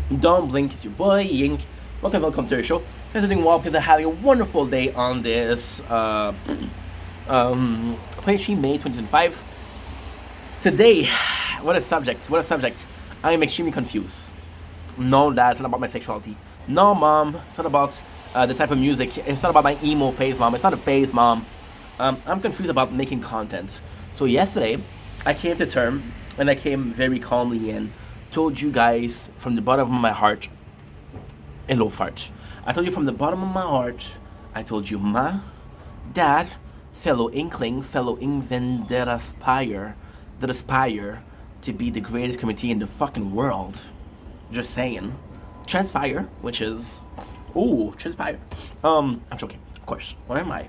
Don't blink, it's your boy Yink. Welcome to the show. Guys are doing well because I'm having a wonderful day on this 23 May 2025. Today, what a subject! What a subject! I am extremely confused. No, Dad, it's not about my sexuality. No, Mom, it's not about the type of music. It's not about my emo phase, Mom. It's not a phase, Mom. I'm confused about making content. So yesterday, I came to term and I came very calmly and told you guys from the bottom of my heart, hello fart. I told you from the bottom of my heart, I told you, Ma, Dad, fellow inkling, fellow invent that aspire to be the greatest community in the fucking world. Just saying. Transpire, which is, ooh, transpire. I'm joking, of course. What am I?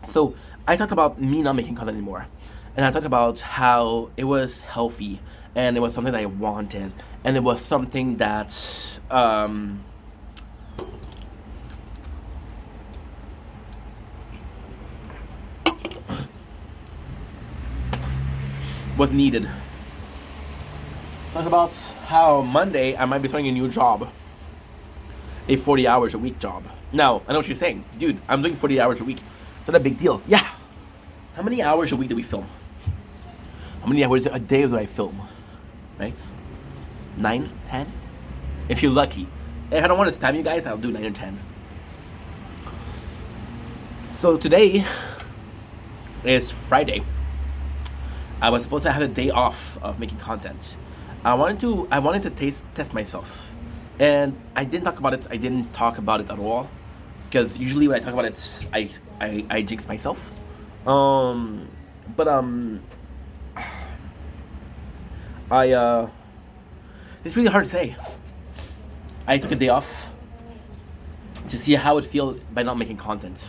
So I talked about me not making content anymore, and I talked about how it was healthy, and it was something that I wanted, and it was something that was needed. Talk about how Monday I might be starting a new job, a 40 hours a week job. Now, I know what you're saying. Dude, I'm doing 40 hours a week. It's not a big deal. Yeah. How many hours a week do we film? How many hours a day do I film? Right? 9, 10? If you're lucky. If I don't want to spam you guys, I'll do 9 or 10. So today is Friday. I was supposed to have a day off of making content. I wanted to test myself. And I didn't talk about it. I didn't talk about it at all. Because usually when I talk about it, I jinx myself. It's really hard to say. I took a day off to see how it feels by not making content.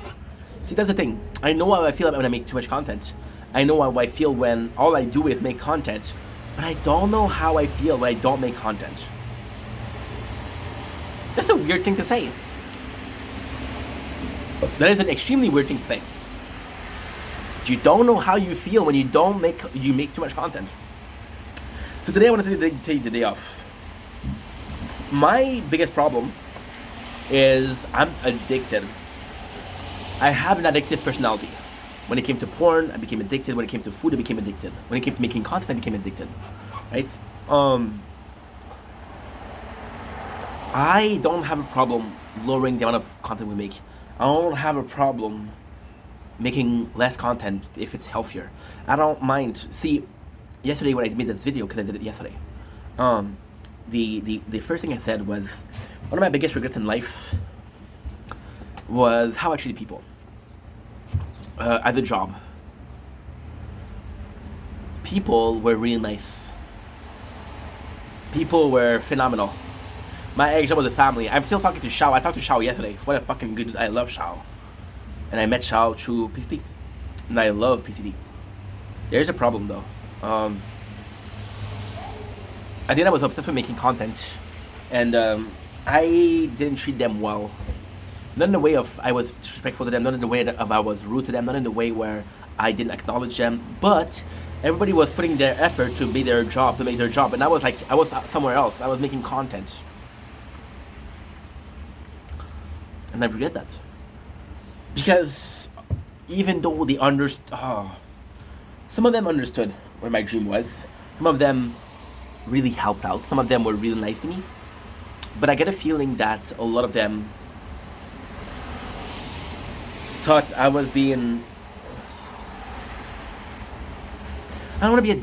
See, that's the thing. I know how I feel when I make too much content. I know how I feel when all I do is make content, but I don't know how I feel when I don't make content. That's a weird thing to say. That is an extremely weird thing to say. You don't know how you feel when you make too much content. So today I wanted to take the day off. My biggest problem is I'm addicted. I have an addictive personality. When it came to porn, I became addicted. When it came to food, I became addicted. When it came to making content, I became addicted. Right? I don't have a problem lowering the amount of content we make. I don't have a problem making less content if it's healthier. I don't mind. See, yesterday when I made this video, because I did it yesterday, the first thing I said was one of my biggest regrets in life was how I treated people at the job. People were really nice. People were phenomenal. My ex-job was a family. I'm still talking to Shao. I talked to Shao yesterday. What a fucking good... I love Shao. And I met Shao through PCT. And I love PCT. There's a problem though. At the end I was obsessed with making content. And I didn't treat them well. Not in the way of I was disrespectful to them. Not in the way of I was rude to them. Not in the way where I didn't acknowledge them. But everybody was putting their effort to make their job. And I was somewhere else. I was making content. And I regret that. Because even though they understood, some of them understood where my dream was. Some of them really helped out. Some of them were really nice to me. But I get a feeling that a lot of them thought I was being... I don't want to be a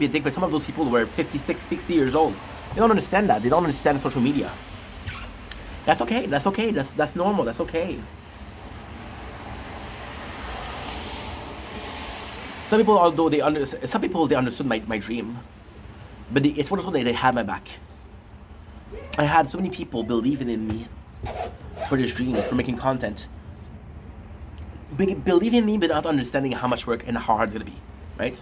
dick. But some of those people were 56, 60 years old. They don't understand that. They don't understand social media. That's okay. That's normal. That's okay. Some people, they understood my dream, but it's one of those they had my back. I had so many people believing in me for this dream, for making content. Believing in me, but not understanding how much work and how hard it's gonna be, right?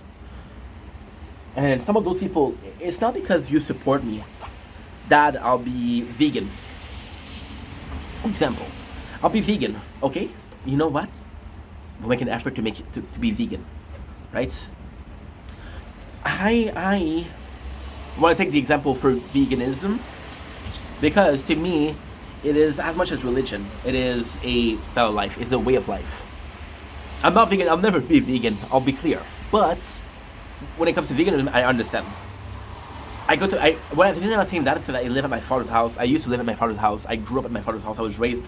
And some of those people, it's not because you support me that I'll be vegan. Example, I'll be vegan, okay? You know what? We'll make an effort to make it to be vegan, right? I I want to take the example for veganism because to me, it is as much as religion. It is a style of life. It's a way of life. I'm not vegan. I'll never be vegan. I'll be clear. But when it comes to veganism, I understand. When I think I was saying that is that I live at my father's house. I used to live at my father's house. I grew up at my father's house. I was raised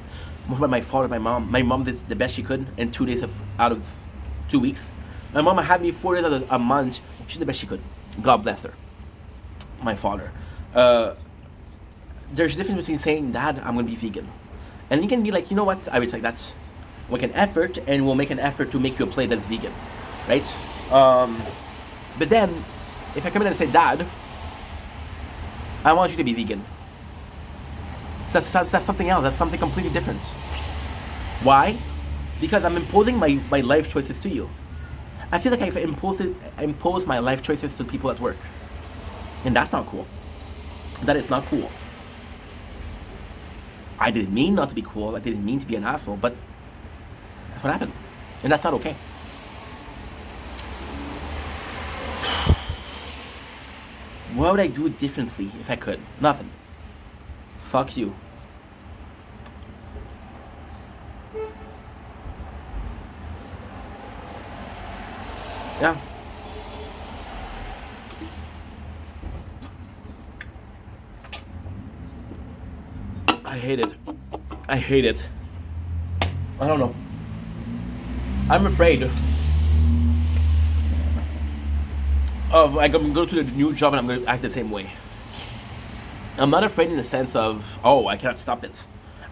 by my father, my mom. My mom did the best she could in 2 days out of 2 weeks. My mom had me 4 days out of a month. She did the best she could. God bless her. My father. There's a difference between saying, Dad, I'm going to be vegan. And you can be like, you know what? I respect that. Make an effort, and we'll make an effort to make you a plate that's vegan. Right? But then, if I come in and say, Dad, I want you to be vegan. That's something else. That's something completely different. Why? Because I'm imposing my life choices to you. I feel like I've imposed my life choices to people at work. And that's not cool. That is not cool. I didn't mean not to be cool. I didn't mean to be an asshole, but that's what happened. And that's not okay. What would I do differently if I could? Nothing. Fuck you. Yeah. I hate it. I hate it. I don't know. I'm afraid of I'm gonna go to the new job and I'm gonna act the same way. I'm not afraid in the sense of, oh, I cannot stop it.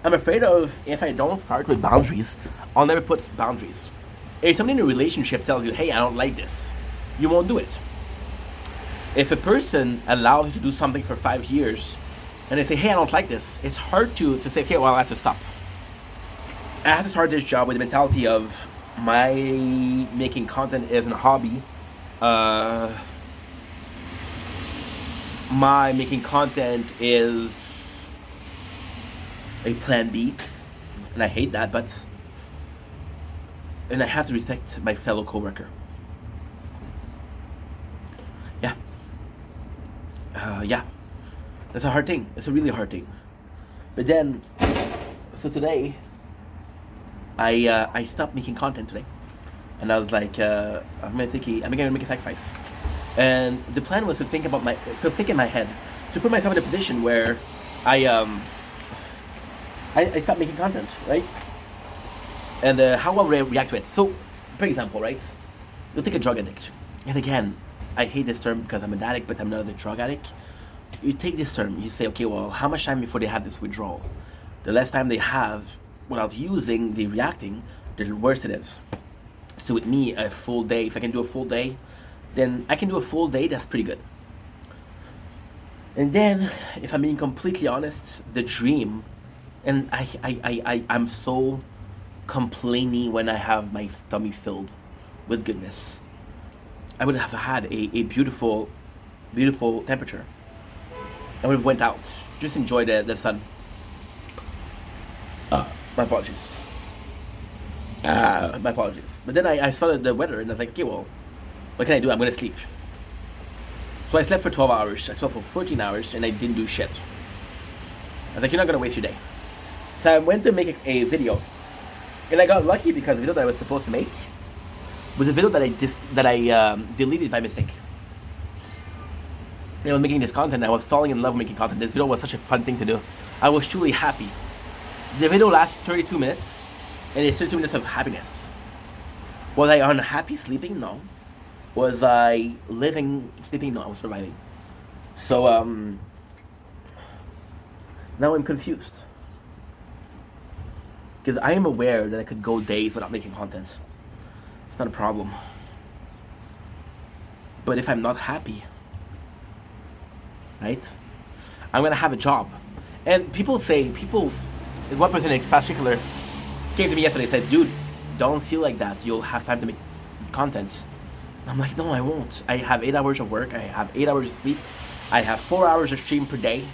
I'm afraid of if I don't start with boundaries, I'll never put boundaries. If somebody in a relationship tells you, hey, I don't like this, you won't do it. If a person allows you to do something for 5 years and they say, hey, I don't like this, it's hard to say, okay, well, I have to stop. I have to start this job with the mentality of my making content is a hobby. My making content is a plan B. And I hate that, and I have to respect my fellow coworker. Yeah. Yeah. That's a hard thing. It's a really hard thing. But then, so today, I stopped making content today. And I was like, I'm gonna make a sacrifice. And the plan was to think in my head, to put myself in a position where I stopped making content, right? And how I will react to it. So, for example, right? You'll take a drug addict. And again, I hate this term because I'm an addict, but I'm not a drug addict. You take this term, you say, okay, well, how much time before they have this withdrawal? The less time they have without using, the reacting, the worse it is. So with me, a full day, if I can do a full day, then I can do a full day, that's pretty good. And then, if I'm being completely honest, the dream, and I'm so complaining when I have my tummy filled with goodness. I would have had a beautiful, beautiful temperature. I would have went out, just enjoy the sun. My apologies. My apologies. But then I saw the weather and I was like, okay, well, what can I do? I'm going to sleep. So I slept for 12 hours. I slept for 14 hours and I didn't do shit. I was like, you're not going to waste your day. So I went to make a video. And I got lucky because the video that I was supposed to make was a video that I deleted by mistake. I was making this content. I was falling in love with making content. This video was such a fun thing to do. I was truly happy. The video lasted 32 minutes. And it's 32 minutes of happiness. Was I unhappy sleeping? No. Was I sleeping? No, I was surviving. So, now I'm confused. Because I am aware that I could go days without making content. It's not a problem. But if I'm not happy, right? I'm gonna have a job. And one person in particular came to me yesterday and said, dude, don't feel like that. You'll have time to make content. And I'm like, no, I won't. I have 8 hours of work. I have 8 hours of sleep. I have 4 hours of stream per day.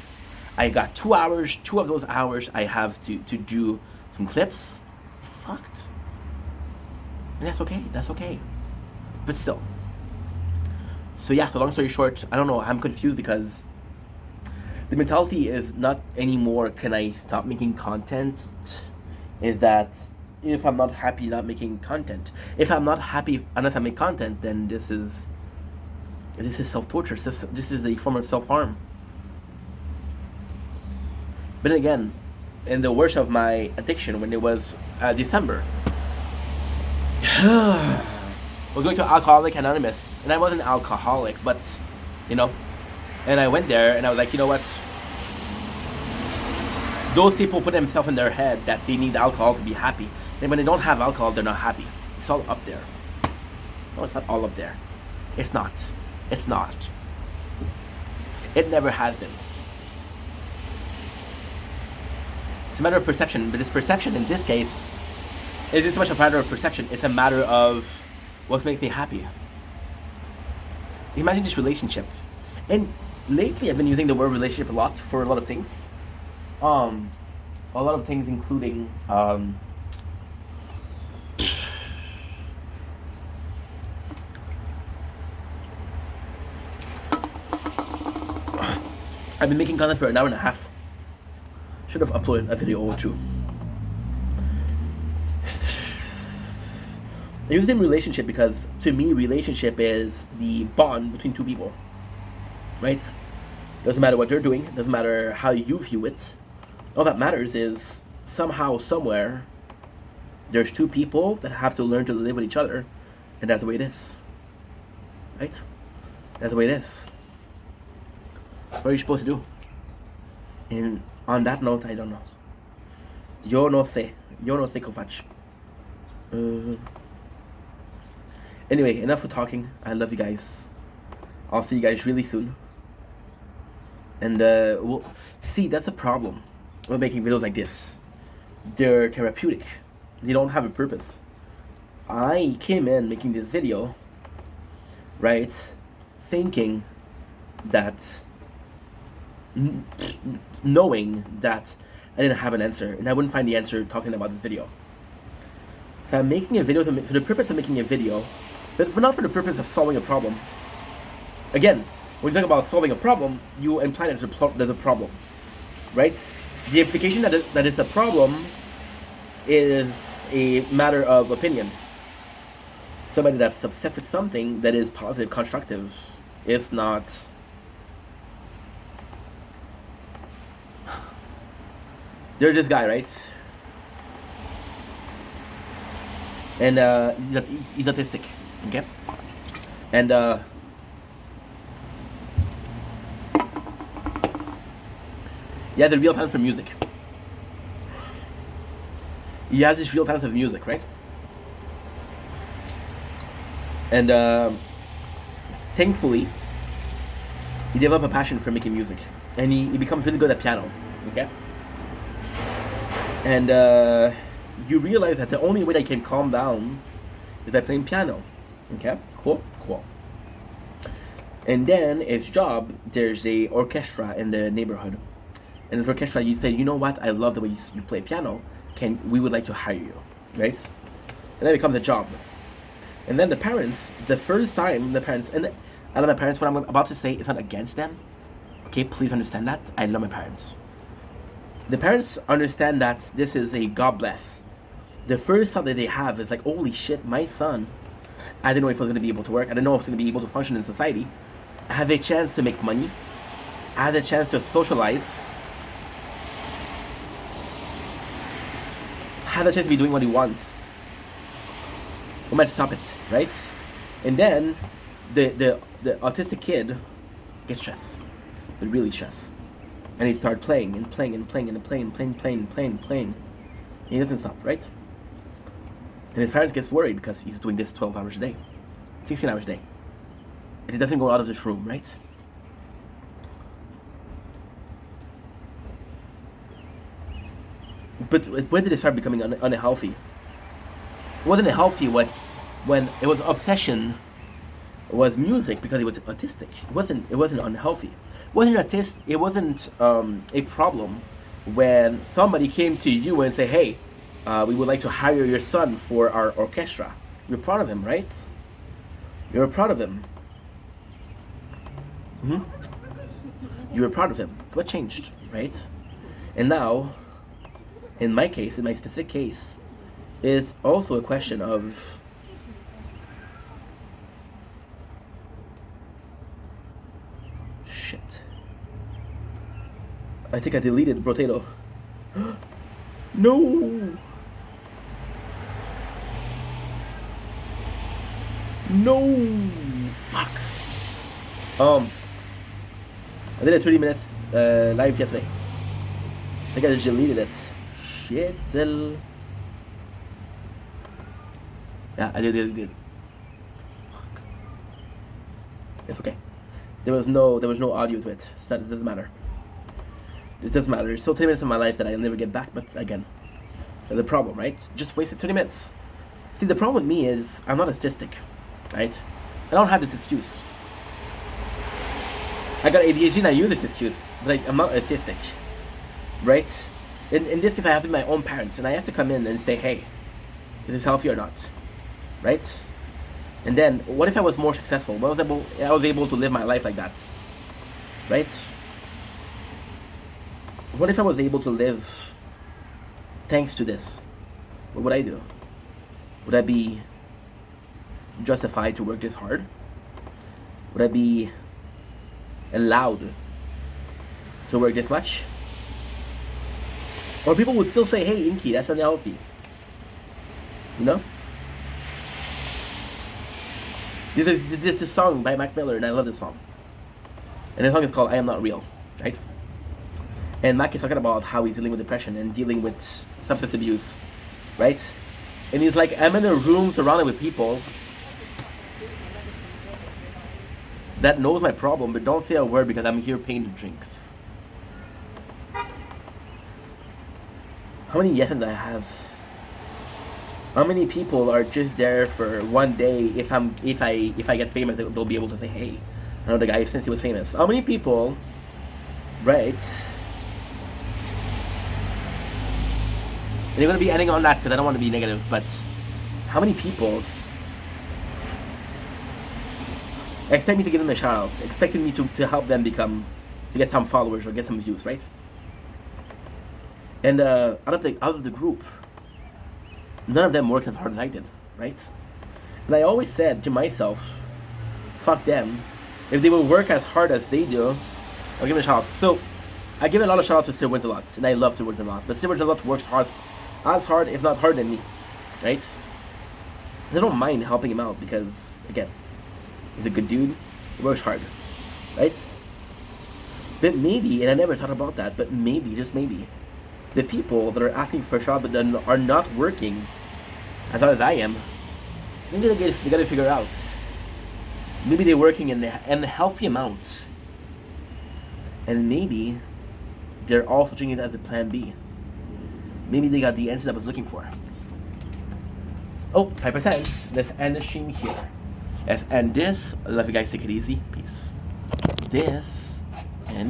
I got 2 hours. 2 of those hours I have to do some clips. Fucked. And that's okay. That's okay. But still. So yeah, the long story short, I don't know, I'm confused because the mentality is not anymore, can I stop making content? Is that if I'm not happy not making content. If I'm not happy unless I make content, then this is self-torture. This is a form of self-harm. But then again, in the worst of my addiction, when it was December, I was going to Alcoholic Anonymous, and I wasn't alcoholic, but you know, and I went there, and I was like, you know what? Those people put themselves in their head that they need alcohol to be happy, and when they don't have alcohol, they're not happy. It's all up there. No, it's not all up there. It's not. It's not. It never has been. It's a matter of perception, but this perception in this case isn't so much a matter of perception, it's a matter of what makes me happy. Imagine this relationship. And lately I've been using the word relationship a lot for a lot of things. A lot of things including I've been making content for an hour and a half. Should have uploaded a video or two. I use in relationship because to me relationship is the bond between two people. Right? Doesn't matter what they're doing, doesn't matter how you view it. All that matters is somehow, somewhere, there's two people that have to learn to live with each other, and that's the way it is. Right? That's the way it is. What are you supposed to do? And on that note, I don't know. Yo no sé que fac. Anyway, enough of talking. I love you guys. I'll see you guys really soon. And see, that's a problem with making videos like this. They're therapeutic. They don't have a purpose. I came in making this video, right, thinking that, knowing that I didn't have an answer, and I wouldn't find the answer talking about this video. So I'm making a video for the purpose of making a video, but not for the purpose of solving a problem. Again, when you talk about solving a problem, you imply that there's a problem, right? The implication that it's a problem is a matter of opinion. Somebody that's obsessed with something that is positive, constructive, is not. There's this guy, right? And he's autistic, okay? And he has a real talent for music. He has this real talent of music, right? And thankfully, he developed a passion for making music, and he becomes really good at piano, okay? And you realize that the only way that he can calm down is by playing piano, okay? Cool. And then his job, there's a orchestra in the neighborhood, and the orchestra, you say, you know what? I love the way you play piano. We would like to hire you, right? And then it becomes a job. And then the parents, and I love my parents. What I'm about to say is not against them. Okay, please understand that. I love my parents. The parents understand that this is a God bless. The first thought that they have is like, holy shit, my son, I didn't know if he was going to be able to work. I didn't know if he was going to be able to function in society. Has a chance to make money. Has a chance to socialize. Has a chance to be doing what he wants. We might stop it, right? And then the autistic kid gets stressed, but really stressed, and he starts playing. And he doesn't stop, right? And his parents gets worried because he's doing this 12 hours a day, 16 hours a day, and he doesn't go out of this room, right? But when did it start becoming unhealthy? It wasn't healthy when it was obsession was music because he was autistic. It wasn't unhealthy. It wasn't a problem when somebody came to you and say, hey, we would like to hire your son for our orchestra. You're proud of him, right? You're proud of him. You were proud of him. What changed, right? And now, in my case, in my specific case, is also a question of shit. I think I deleted Potato. No! No! Fuck. I did a 30 minutes live yesterday. I think I just deleted it. Shit, still. Yeah, I did. Fuck. It's okay. There was no audio to it. It doesn't matter. It doesn't matter. It's still 20 minutes of my life that I'll never get back, but again, that's the problem, right? Just wasted 20 minutes. See, the problem with me is I'm not autistic, right? I don't have this excuse. I got ADHD and I use this excuse, but I'm not autistic, right? In this case, I have to be my own parents, and I have to come in and say, hey, is this healthy or not, right? And then, what if I was more successful? I was able to live my life like that, right? What if I was able to live thanks to this? What would I do? Would I be justified to work this hard? Would I be allowed to work this much? Or people would still say, hey, Inky, that's unhealthy. You know? This is a song by Mac Miller, and I love this song. And the song is called I Am Not Real, right? And Mac is talking about how he's dealing with depression and dealing with substance abuse, right? And he's like, I'm in a room surrounded with people that knows my problem, but don't say a word because I'm here paying the drinks. How many yeses I have? How many people are just there for one day? If I get famous, they'll be able to say, hey, I know the guy since he was famous. How many people, right? And you're going to be ending on that because I don't want to be negative, but how many people expect me to give them a shout out, expecting me to help them to get some followers or get some views, right? And out of the group, none of them worked as hard as I did, right? And I always said to myself, fuck them. If they will work as hard as they do, I'll give them a shout out. So I give a lot of shout out to Sir Wins-A-Lot, and I love Sir Wins-A-Lot, but Sir Wins-A-Lot works as hard, if not harder than me, right? I don't mind helping him out because, again, he's a good dude, he works hard, right? But maybe, and I never thought about that, but maybe, just maybe, the people that are asking for a job but then are not working as hard as I am, maybe they gotta figure out. Maybe they're working in healthy amounts, and maybe they're also treating it as a plan B. Maybe they got the answer I was looking for. Oh, 5%. Let's end the stream here. Let's end this. Love you guys. Take it easy. Peace. This